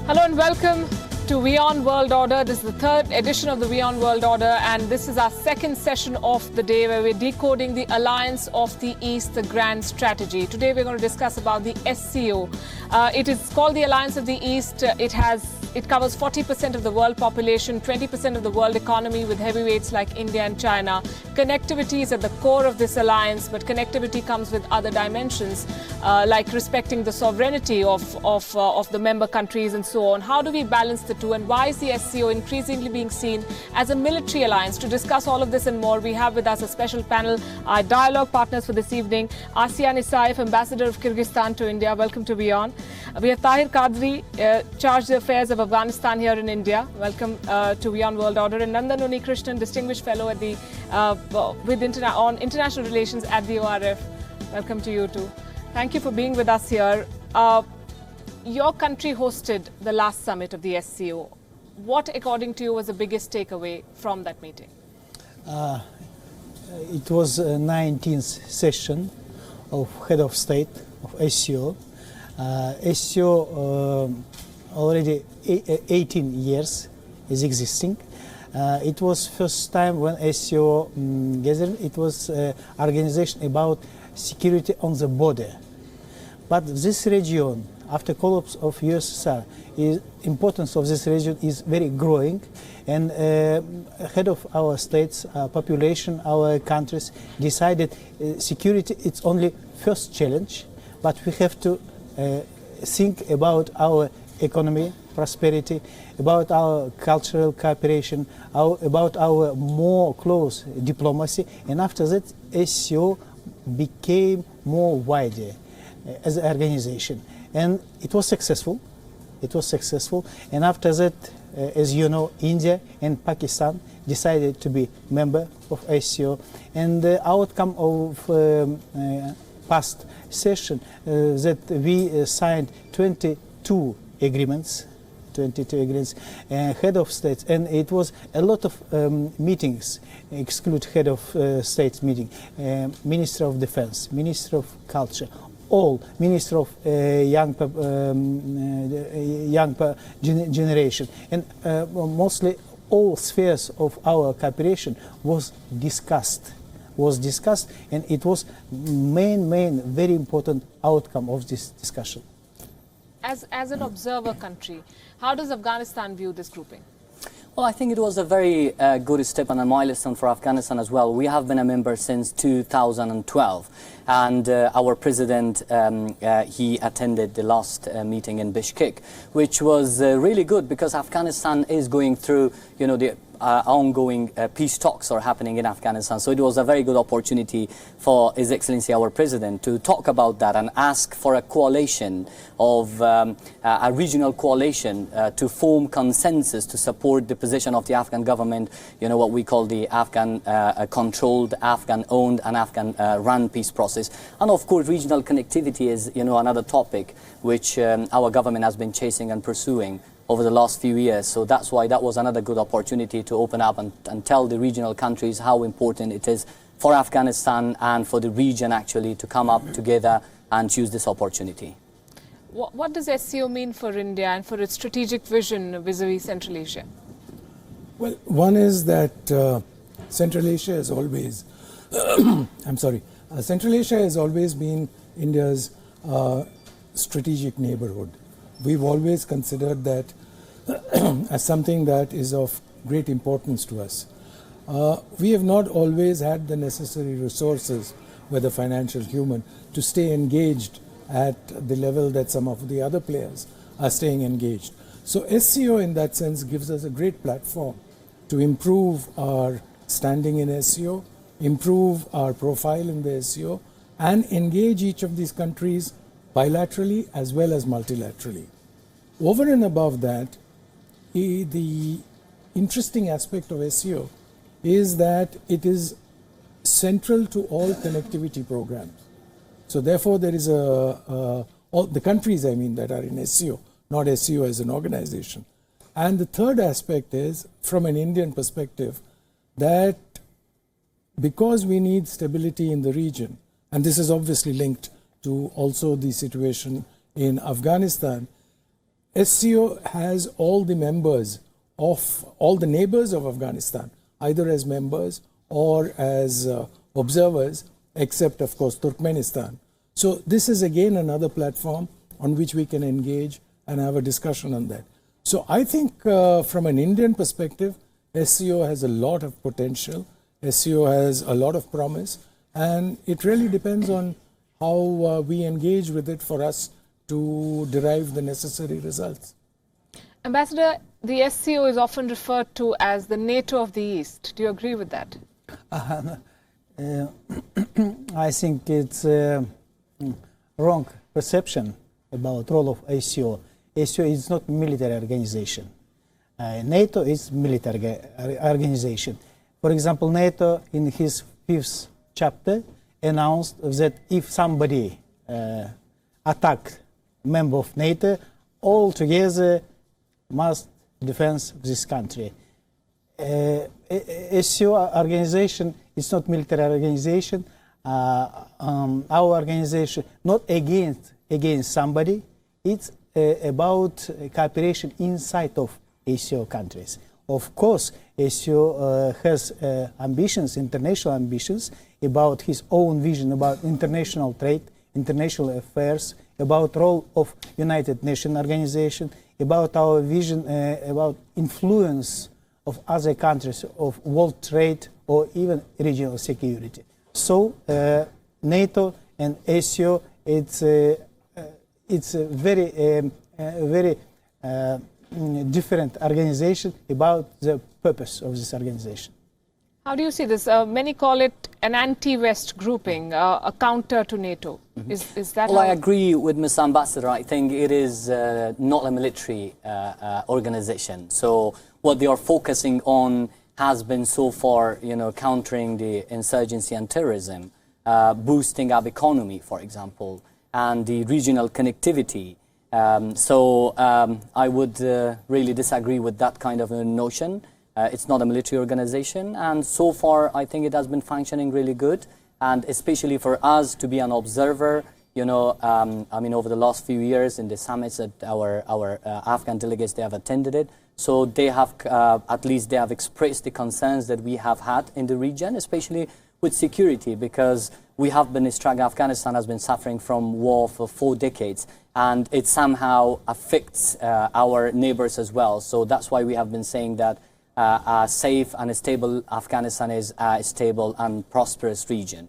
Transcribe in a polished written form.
Hello and welcome to WION World Order. This is the third edition of the WION World Order, and this is our second session of the day where we're decoding the Alliance of the East, the grand strategy. Today we're going to discuss about the SCO. It is called the Alliance of the East. It covers 40% of the world population, 20% of the world economy, with heavyweights like India and China. Connectivity is at the core of this alliance, but connectivity comes with other dimensions, like respecting the sovereignty of the member countries and so on. How do we balance the two, and why is the SCO increasingly being seen as a military alliance? To discuss all of this and more, we have with us a special panel. Our dialogue partners for this evening: Asein Isaev, Ambassador of Kyrgyzstan to India. Welcome to WION. We have Tahir Qadri, chargé d'affaires of Afghanistan here in India. Welcome to WION World Order. And Nandan Krishnan, distinguished fellow at the on international relations at the ORF. Welcome to you too. Thank you for being with us here. Your country hosted the last summit of the SCO. What, according to you, was the biggest takeaway from that meeting? It was a 19th session of Head of State of SCO. SCO already 18 years is existing. It was first time when SCO gathered. It was organization about security on the border. But this region, after collapse of USSR, importance of this region is very growing, and head of our states, population, our countries decided security it's only first challenge, but we have to think about our economy, prosperity, about our cultural cooperation, about our more close diplomacy, and after that SCO became more wider as an organization, and it was successful. It was successful, and after that, as you know, India and Pakistan decided to be member of SCO, and the outcome of past session that we signed 22 agreements. Head of states, and it was a lot of meetings, exclude head of states meeting, Minister of Defense, Minister of Culture, all Minister of young generation, and mostly all spheres of our cooperation was discussed, and it was main very important outcome of this discussion. As an observer country, how does Afghanistan view this grouping? Well, I think it was a very good step and a milestone for Afghanistan as well. We have been a member since 2012, and our president, he attended the last meeting in Bishkek, which was really good because Afghanistan is going through, you know, the ongoing peace talks are happening in Afghanistan. So it was a very good opportunity for His Excellency our President to talk about that and ask for a coalition of a regional coalition to form consensus to support the position of the Afghan government, you know, what we call the Afghan controlled, Afghan owned and Afghan run peace process. And of course regional connectivity is, you know, another topic which our government has been chasing and pursuing over the last few years. So that's why that was another good opportunity to open up and tell the regional countries how important it is for Afghanistan and for the region actually to come up together and choose this opportunity. What does SCO mean for India and for its strategic vision vis-a-vis Central Asia? Well, one is that Central Asia has always, Central Asia has always been India's strategic neighborhood. We've always considered that as something that is of great importance to us. We have not always had the necessary resources, whether financial, human, to stay engaged at the level that some of the other players are staying engaged. So SCO in that sense gives us a great platform to improve our standing in SCO, improve our profile in the SCO, and engage each of these countries bilaterally as well as multilaterally. Over and above that, the interesting aspect of SCO is that it is central to all connectivity programs. So therefore there is all the countries, I mean, that are in SCO, not SCO as an organization. And the third aspect is, from an Indian perspective, that because we need stability in the region, and this is obviously linked to also the situation in Afghanistan, SCO has all the members of all the neighbors of Afghanistan, either as members or as observers, except, of course, Turkmenistan. So this is again another platform on which we can engage and have a discussion on that. So I think from an Indian perspective, SCO has a lot of potential. SCO has a lot of promise, and it really depends on how we engage with it for us to derive the necessary results. Ambassador, the SCO is often referred to as the NATO of the East. Do you agree with that? I think it's wrong perception about role of SCO. SCO is not military organization. NATO is military organization. For example, NATO in his 5th chapter announced that if somebody attacked member of NATO, all together must defend this country. SCO organization is not military organization. Our organization not against somebody. It's about cooperation inside of SCO countries. Of course, SCO has ambitions, international ambitions, about his own vision about international trade, international affairs, about role of United Nations organization, about our vision about influence of other countries of world trade or even regional security. So NATO and SCO, it's a very different organization about the purpose of this organization. How do you see this? Many call it an anti-West grouping, a counter to NATO. Mm-hmm. Is that? Well, I agree with Mr. Ambassador. I think it is not a military organization. So what they are focusing on has been so far, countering the insurgency and terrorism, boosting our economy, for example, and the regional connectivity. I would really disagree with that kind of a notion. It's not a military organization, and so far I think it has been functioning really good, and especially for us to be an observer, over the last few years in the summits that our Afghan delegates, they have attended it, so they have, at least they have expressed the concerns that we have had in the region, especially with security, because we have been struck, Afghanistan has been suffering from war for 4 decades, and it somehow affects our neighbors as well. So that's why we have been saying that a safe and a stable Afghanistan is a stable and prosperous region.